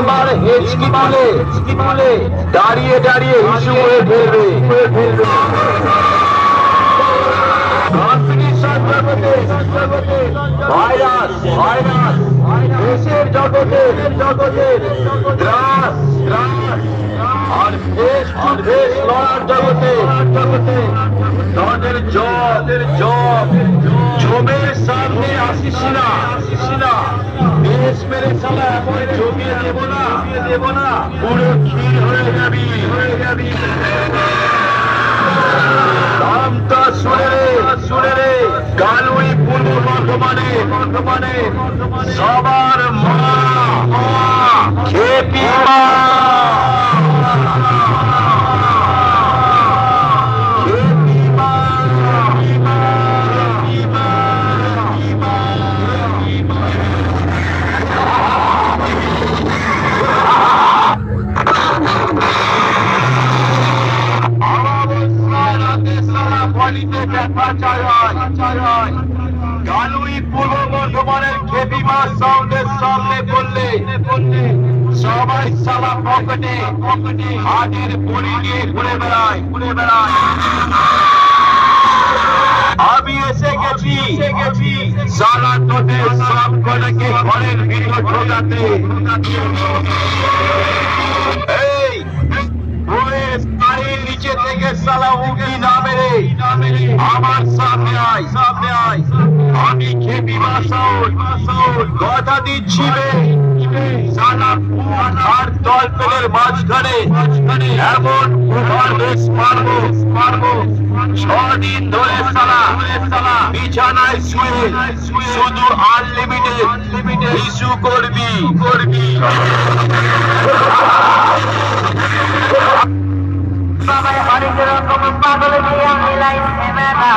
একবার হেঁচকি তুলে দাঁড়িয়ে দাঁড়িয়ে হিসু হয়ে ফেলবে। ভাইরাস দেশের জগতে আর দেশ লড়ার জগতে তাদের জমের সামনে আসিস না, দেশ মেরে সালা এমন জমিয়ে দেব না পুরো ক্ষীর হয়ে যাবি। নামটা শুনে রে গালুই পূর্ব বর্ধমানে সবার মা খেপি মা। গালুই পূর্ব বর্ধমানের খেপি মা সাউন্ডের সামনে বললে সবাই সালা পকেটে হাতের বড়ি নিয়ে ঘুরে বেড়ায়। আমি এসে গেছি সালা তোদের সব কটাকে ঘরের ভিতর ঢোকাতে। এই নিচে থেকে সালা উঠি না মেরে আমার সামনে আয়। আমি খেপি মা সাউন্ড কথা দিচ্ছি রে, সালা আর দল পেলের মাঝখানে এমন বেশ মারবো 6 দিন ধরে সালা বিছানায় শুয়ে শুধু আনলিমিটেড ইস্যু করবি। সবাই হরেক রকম পাগল দিয়া মিলাইছে মেলা।